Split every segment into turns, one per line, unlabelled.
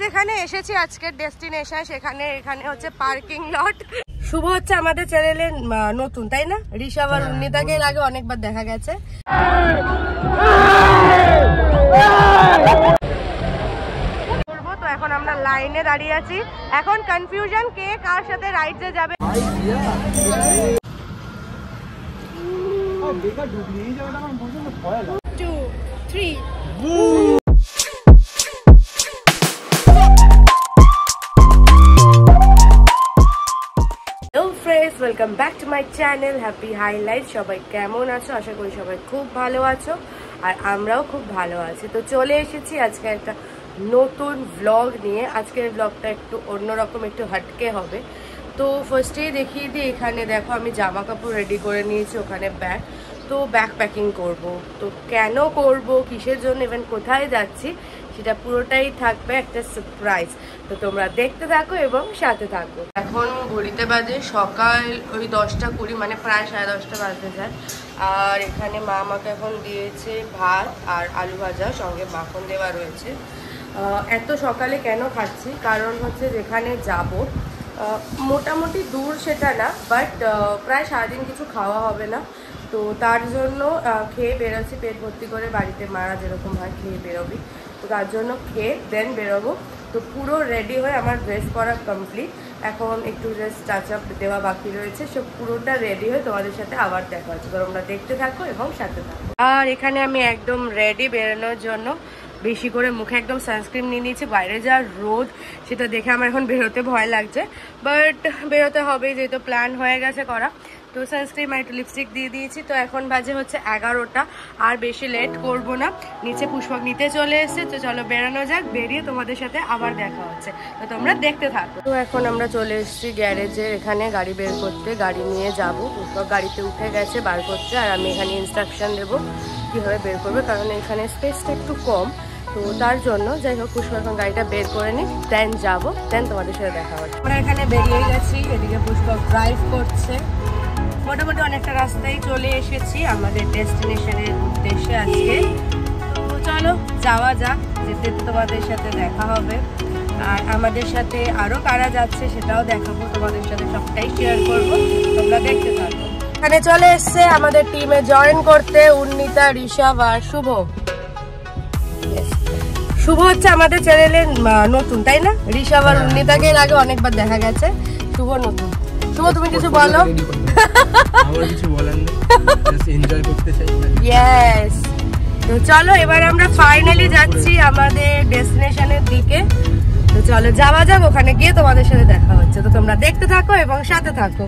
যেখানে এসেছি আজকের ডেস্টিনেশন এখানে হচ্ছে পার্কিং লট। শুভ হচ্ছে আমাদের চ্যানেলের নতুন, তাই না? ঋষভ আর উন্নিতাকে এর আগে অনেকবার দেখা গেছে। তো এখন আমরা লাইনে দাঁড়িয়ে আছি, এখন কনফিউশন কে কার সাথে রাইডে যাবে। Welcome back to my channel happy highlight. সবাই কেমন আছো? আশা করি সবাই খুব ভালো আছো, আর আমরাও খুব ভালো আছি। তো চলে এসেছি আজকে একটা নতুন ব্লগ নিয়ে। আজকের ব্লগটা একটু অন্যরকম, একটু হাটকে হবে। তো ফার্স্টেই দেখিয়ে দিই, এখানে দেখো আমি জামা কাপড় রেডি করে নিয়েছি, ওখানে ব্যাগ। তো ব্যাগ প্যাকিং করব, তো কেন করব, কিসের জন্য, ইভেন কোথায় যাচ্ছি, সেটা পুরোটাই থাকবে একটা সারপ্রাইজ। তো তোমরা দেখতে থাকো এবং সাথে থাকো। এখন ঘড়িতে বাজে সকাল ওই 10:20, মানে প্রায় 10:30 বাজতে যায়। আর এখানে মা আমাকে এখন দিয়েছে ভাত আর আলু ভাজা, সঙ্গে মাখন দেওয়া রয়েছে। এত সকালে কেন খাচ্ছি, কারণ হচ্ছে যেখানে যাব মোটামুটি দূর সেটা না, বাট প্রায় সারাদিন কিছু খাওয়া হবে না। তো তার জন্য খেয়ে বেরোচ্ছি, পেট ভর্তি করে। বাড়িতে মারা যেরকম হয় খেয়ে বেরোবি, তো তার জন্য খেয়ে দেন বেরোবো। তো পুরো রেডি হয়ে আমার ড্রেস পরা কমপ্লিট, এখন একটু জাস্ট টাচ আপ দেওয়া বাকি রয়েছে। সব পুরোটা রেডি হয়ে তোমাদের সাথে আবার দেখা হচ্ছে। তো তোমরা দেখতে থাকো এবং সাথে থাকো। আর এখানে আমি একদম রেডি বেরোনোর জন্য। বেশি করে মুখে একদম সানস্ক্রিন নিয়ে নিয়েছি। বাইরে যা রোদ, সেটা দেখে আমার এখন বেরোতে ভয় লাগছে, বাট বেরোতে হবে যেহেতু প্ল্যান হয়ে গেছে করা। তো সানস্ক্রিন আর একটু লিপস্টিক দিয়ে দিয়েছি। তো এখন বাজে হচ্ছে 11টা, আর বেশি লেট করব না। নিচে পুষ্পক নিতে চলে এসেছে, তো চলো বেরোনো যাক। বেরিয়ে তোমাদের সাথে আবার দেখা হচ্ছে, তো তোমরা দেখতে থাকো। তো এখন আমরা চলে এসেছি গ্যারেজে, এখানে গাড়ি বের করতে। গাড়ি নিয়ে যাব, পুষ্পক গাড়িতে উঠে গেছে বার করতে, আর আমি এখানে ইনস্ট্রাকশন দেবো কীভাবে বের করবে, কারণ এখানে স্পেসটা একটু কম। তো তার জন্য যাই হোক, পুষ্পক এখন গাড়িটা বের করে নিই, দেন যাবো, দেন তোমাদের সাথে দেখা হচ্ছে। আমরা এখানে বেরিয়ে গেছি, এদিকে পুষ্পক ড্রাইভ করছে। মোটামুটি অনেকটা রাস্তায় চলে এসেছি আমাদের ডেস্টিনেশনের উদ্দেশ্যে আজকে। তো চলো যাওয়া যাক, যেতে তোমাদের সাথে দেখা হবে। আর আমাদের সাথে আরও কারা যাচ্ছে সেটাও দেখাবো তোমাদের সাথে, সবটাই শেয়ার করবো, তোমরা দেখতে থাকো। এখানে চলে এসছে আমাদের টিমে জয়েন করতে উন্নিতা, ঋষভ আর শুভ। শুভ হচ্ছে আমাদের চ্যানেলের নতুন, তাই না? ঋষভ আর উন্নিতাকে এর আগে অনেকবার দেখা গেছে, শুভ নতুন। শুভ তুমি কিছু বলো। ইয়েস, তো চলো এবার আমরা ফাইনালি যাচ্ছি আমাদের ডেস্টিনেশনের দিকে। তো চলো যাওয়া যাক, ওখানে গিয়ে তোমাদের সাথে দেখা হচ্ছে। তো তোমরা দেখতে থাকো এবং সাথে থাকো।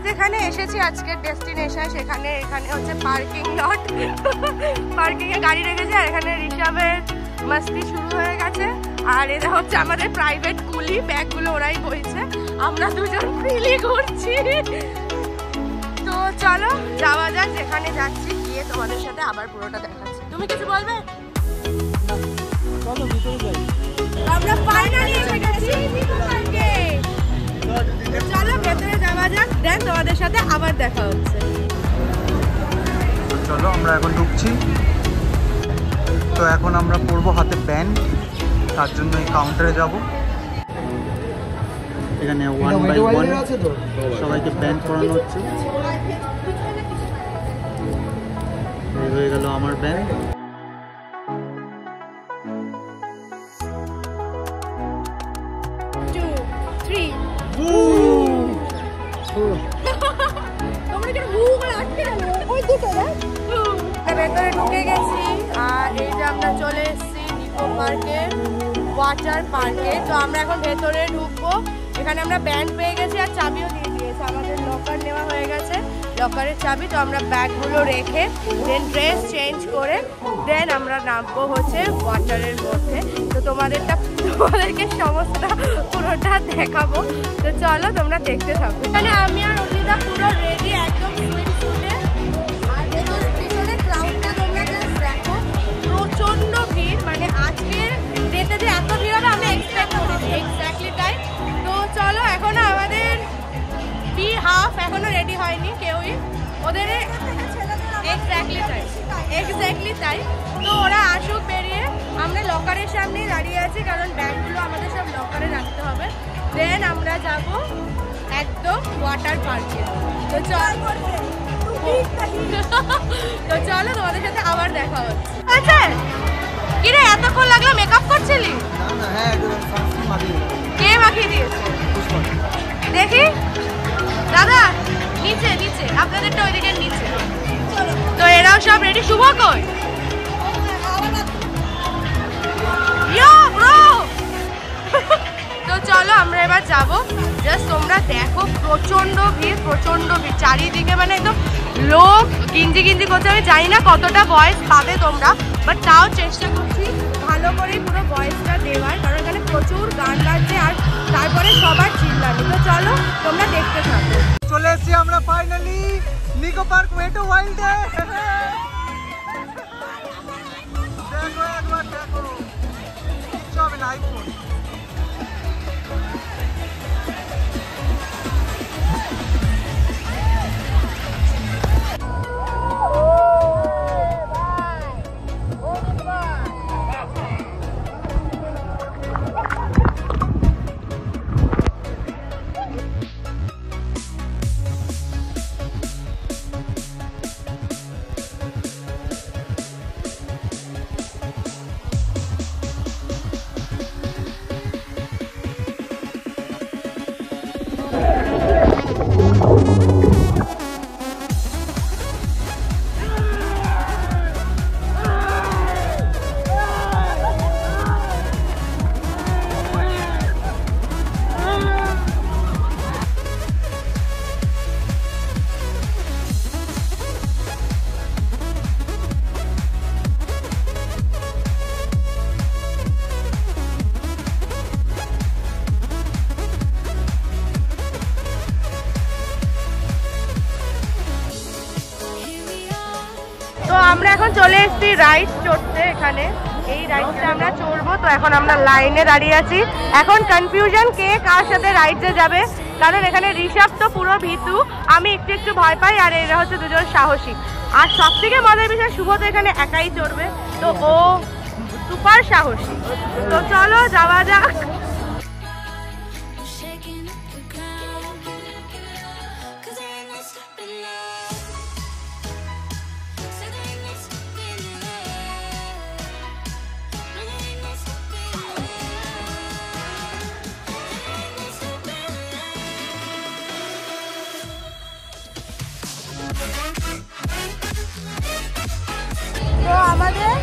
যেখানে এসেছি আজকের ডেস্টিনেশন এখানে হচ্ছে পার্কিং লট। পার্কিং এ গাড়ি রেখেছে, আর এখানে ঋষভের মস্তি শুরু হয়ে গেছে। আর এরা হচ্ছে আমাদের প্রাইভেট কুলি, ব্যাগগুলো ওরাই বইছে, আমরা দুজন ফ্রিলি ঘুরছি। তো চলো যাওয়া যাক, যেখানে যাচ্ছি গিয়ে তোমাদের সাথে আবার পুরোটা দেখাচ্ছি। তুমি কিছু বলবে? আমরা ফাইনালি এসে গেছি পার্কে। চলো ভেতরে যাওয়া যাক, দেন তোমাদের সাথে আবার দেখা হচ্ছে।
চলো আমরা এখন ঢুকছি। তো এখন আমরা পরবো হাতে প্যান্ট, তার জন্য এই কাউন্টারে যাব। এখানে 1 বাই 1 সবাইকে প্যান্ট পরানো হচ্ছে। এই হয়ে গেল আমার প্যান্ট।
ভেতরে ঢুকে গেছি, আর এই যে আমরা চলে এসেছি নিকো পার্কের ওয়াটার পার্কে। তো আমরা এখন ভেতরে ঢুকবো। এখানে আমরা ব্যান্ড পেয়ে গেছি, আর চাবিও দিয়ে দিয়েছে। আমাদের লকার নেওয়া হয়ে গেছে, লকারের চাবি। তো আমরা ব্যাগগুলো রেখে দেন ড্রেস চেঞ্জ করে দেন আমরা নামবো হচ্ছে ওয়াটারের মধ্যে। তো তোমাদেরকে সমস্ত পুরোটা দেখাবো। তো চলো তোমরা দেখতে থাকো। এখানে আমি আর অনিতা পুরো রেডি, একদম সুইট সুটে। আর পিছনে ক্রাউডটা ওদের এক্স্যাক্টলি তাই। তো ওরা আসুক বেরিয়ে, আমরা লকারের সামনেই দাঁড়িয়ে আছি কারণ ব্যাগগুলো আমাদের সব লকারে রাখতে হবে। দেন আমরা যাব একদম ওয়াটার পার্কে। তো চলো তোমাদের সাথে আবার দেখা হচ্ছে। আচ্ছা কিরে এতক্ষণ লাগলো মেকআপ করছিলি? কে মাখিয়ে দিয়েছে দেখি? দাদা নিচে নিচে, আপনাদেরটা ওইদিকে নিচে। তো এরাও সব রেডি। শুভ কই? তো চলো আমরা এবার যাবো। জাস্ট তোমরা দেখো প্রচন্ড ভিড়, প্রচন্ড ভিড় চারিদিকে, মানে একদম লোক গিঞ্জি গিঞ্জি করছে। আমি জানি না কতটা ভয়েস পাবে তোমরা, বাট তাও চেষ্টা করছি ভালো করে পুরো ভয়েসটা দেওয়ার, কারণ এখানে প্রচুর গান বাজছে আর তারপরে সবার চিল্লানি। তো চলো তোমরা দেখতে থাকো।
চলে এসেছি আমরা ফাইনালি নিকো পার্ক ওয়েট ওয়াইল্ডে। দেখো একবার দেখো, কিচ্ছু হবে না আইফোন।
তো আমরা এখন চলে এসেছি রাইড চড়তে। এখানে এই রাইডটা আমরা চড়বো। তো এখন আমরা লাইনে দাঁড়িয়ে আছি। এখন কনফিউশন কে কার সাথে রাইডে যাবে, কারণ এখানে ঋষভ তো পুরো ভীতু, আমি একটু একটু ভয় পাই, আর এরা হচ্ছে দুজন সাহসী। আর সব থেকে মজার বিষয় শুভ তো এখানে একাই চড়বে, তো ও সুপার সাহসী। তো চলো যাওয়া যাক। তো আমাদের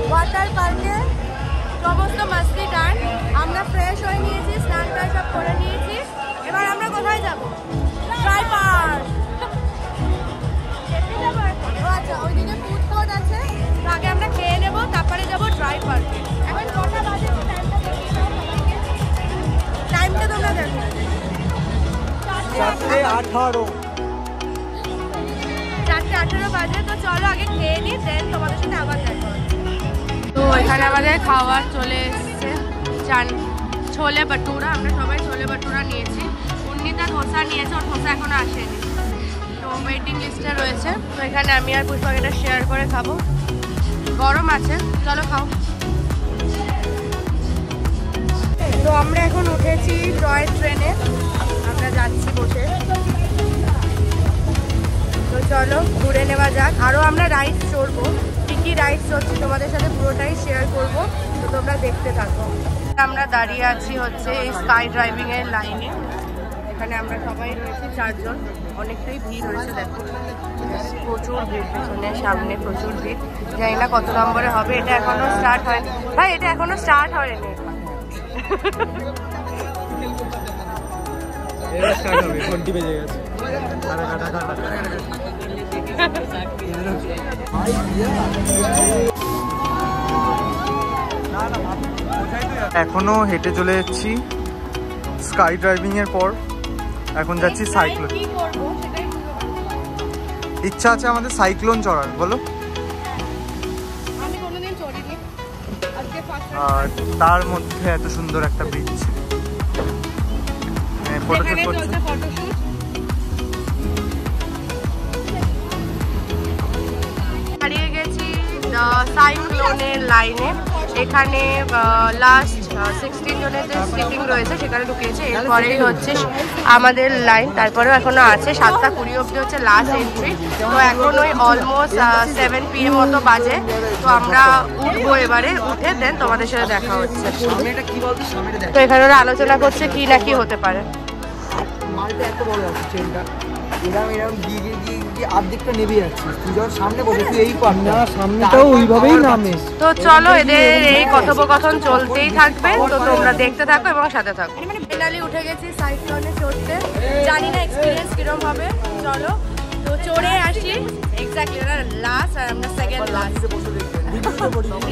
ওয়াটার পার্কে সমস্ত মাস্তি ডান, আমরা ফ্রেশ হয়ে নিয়েছি, স্নান টান সব করে নিয়েছি। এবার আমরা কোথায় যাব? Dry park. আচ্ছা ওইদিকে ফুড কোর্ট আছে, তো আগে আমরা খেয়ে নেবো, তারপরে যাবো ড্রাই পার্কে। এখন কটা বাজে? টাইমটা তোমরা দেখো,
4:18।
4:18 বাজে। তো চলো আগে খেয়ে নিই, দেন তোমাদের সাথে আবার দেখা হবে। তো এখানে আমাদের খাবার চলে এসছে, ছোলে ভটুরা। আমরা সবাই ছোলে ভটুরা নিয়েছি। উন্নিতা ধোসা নিয়েছে, ওর ধোসা এখনো আসেনি, তো ওয়েটিং লিস্টে রয়েছে। তো এখানে আমি আর পুষ্পা এটা শেয়ার করে খাবো, গরম আছে। চলো খাও। তো আমরা এখন উঠেছি টয় ট্রেনে, আমরা যাচ্ছি বসে। তো চলো ঘুরে নেওয়া যাক। আরও আমরা রাইডস চড়বো, কী কী রাইডস চড়ছি তোমাদের সাথে পুরোটাই শেয়ার করবো, তো তোমরা দেখতে থাকো। আমরা দাঁড়িয়ে আছি হচ্ছে এই স্কাই ড্রাইভিংয়ের লাইনে। এখানে আমরা সবাই রয়েছি 4 জন, অনেকটাই ভিড় হয়েছে। দেখো প্রচুর ভিড়, পেছনে সামনে প্রচুর ভিড়। জানি না কত নম্বরে হবে, এটা এখনো স্টার্ট হয়নি ভাই, এটা এখনো স্টার্ট হয়নি।
এখনো হেঁটে চলে যাচ্ছি স্কাই ড্রাইভিং এর পর। এখন যাচ্ছি সাইক্লোন। ইচ্ছা আছে আমাদের সাইক্লোন চড়ার, বলো। আর তার মধ্যে এত সুন্দর একটা ব্রিজ, ফটোশুট করছে।
পেছনের লাইনে। এখানে লাস্ট 16 জনের যে সিটিং রয়েছে সেখানে ঢুকিয়েছে, এরপরেই হচ্ছে আমাদের লাইন। তারপরেও এখনো আছে 7:20 অবধি হচ্ছে লাস্ট এন্ট্রি। তো এখন ওই অলমোস্ট 7 PM মতো বাজে। তো আমরা উঠবো, এবারে উঠে দেন তোমাদের সাথে দেখা হচ্ছে। তো এখানে ওরা আলোচনা করছে কি না কি হতে পারে।
মালটা এত বড় আছে ট্রেনটা, এরকম গিয়ে আর্ধেকটা নেবে যাচ্ছে। তুই যখন সামনে বসে তুই এই পার না, সামনেটাও ওইভাবেই নামে।
তো চলো, এদের এই কথোপকথন চলতেই থাকবে, তো তোমরা দেখতে থাকো এবং সাথে থাকো। ফাইনালি উঠে গেছি সাইক্লোনে চড়তে, জানি না এক্সপিরিয়েন্স কিরকম হবে। চলো তো চড়ে আসি। এক্স্যাক্টলি ওরা লাস্ট আর আমরা সেকেন্ড লাস্ট।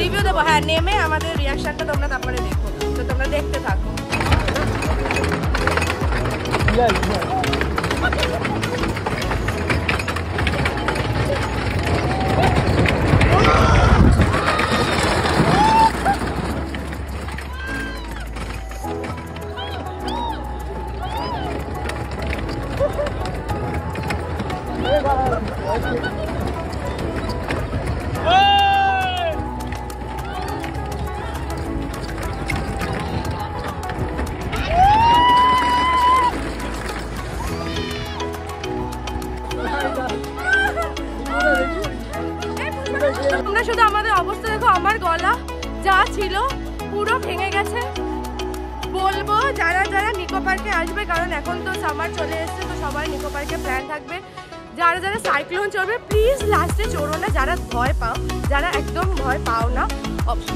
রিভিউ দেবো, হ্যাঁ, নেমে আমাদের রিয়াকশনটা তোমরা তারপরে দেখো। তো তোমরা দেখতে থাকো। তোমরা শুধু আমাদের অবস্থা দেখো, আমার গলা যা ছিল পুরো ভেঙে গেছে। বলবো যারা যারা নিকো পার্কে আসবে, কারণ এখন তো সামার চলে এসছে, তো সবাই নিকো পার্কে প্ল্যান থাকবে। যারা যারা সাইক্লোন চড়বে প্লিজ লাস্টে চড়ো না। যারা ভয় পাও, যারা একদম ভয় পাও না,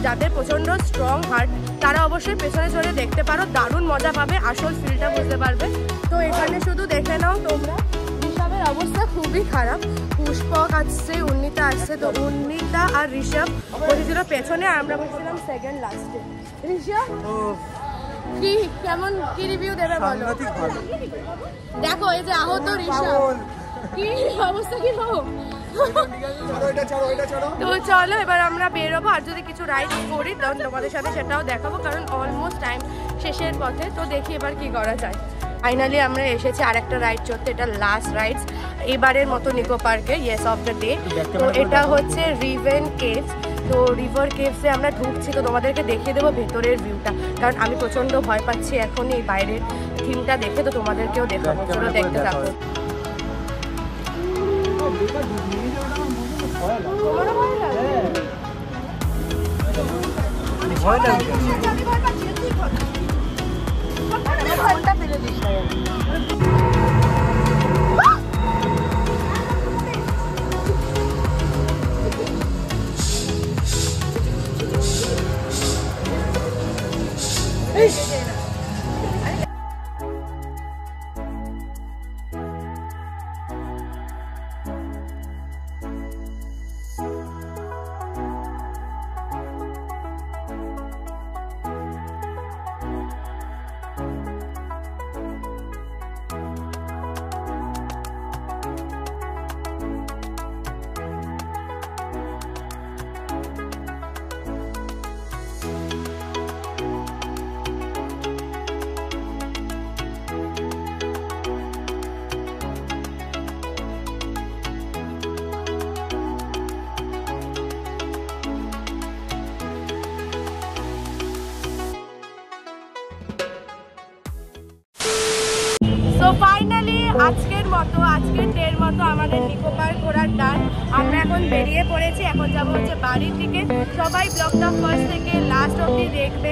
যাদের প্রচণ্ড স্ট্রং হার্ট, তারা অবশ্যই পেছনে চড়ে দেখতে পারো, দারুণ মজা পাবে, আসল ফিলটা বুঝতে পারবে। তো এখানে শুধু দেখে নাও তোমরা, ঋষভের অবস্থা খুবই খারাপ। পুষ্পক আসছে, উন্নিতা আসছে, তো উন্নিতা আর ঋষভ বসেছিল পেছনে, আর আমরা বসেছিলাম সেকেন্ড লাস্টে। ঋষভ কি কেমন কি রিভিউ দেবে বলো? দেখো এই যে আহত ঋষভ, কি অবস্থা কি হোক। তো চলো এবার আমরা বেরোবো, আর যদি কিছু রাইড করি তখন তোমাদের সাথে সেটাও দেখাবো, কারণ অলমোস্ট টাইম শেষের পথে। তো দেখি এবার কি করা যায়। ফাইনালি আমরা এসেছি আরেকটা রাইড চড়তে, এটা লাস্ট রাইডস এবারের মতো নিকো পার্কে, ইয়েস অফ দ্য ডে। তো এটা হচ্ছে রিভেন কেভস। তো রিভার কেভসে আমরা ঢুকছি, তো তোমাদেরকে দেখিয়ে দেবো ভেতরের ভিউটা, কারণ আমি প্রচণ্ড ভয় পাচ্ছি এখন এই বাইরের থিমটা দেখে। তো তোমাদেরকেও দেখাবো, চলো দেখতে থাকো। ভয় লাগে, ঘন্টা ফেলে দিস না। ফাইনালি আজকের ডের মতো আমাদের নিকো পার্ক ঘোরার ডান। আমরা এখন বেরিয়ে পড়েছি, এখন যাবো হচ্ছে বাড়ির দিকে। সবাই ব্লগটা ফার্স্ট থেকে লাস্ট অবধি দেখবে,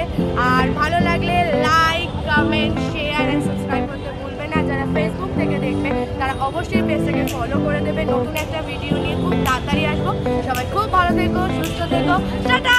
আর ভালো লাগলে like, comment, share and subscribe করতে ভুলবে না। যারা ফেসবুক থেকে দেখবে তারা অবশ্যই পেজটাকে ফলো করে দেবে। নতুন একটা ভিডিও নিয়ে খুব তাড়াতাড়ি আসবো। সবাই খুব ভালো থেকো, সুস্থ থেকো, টাটা।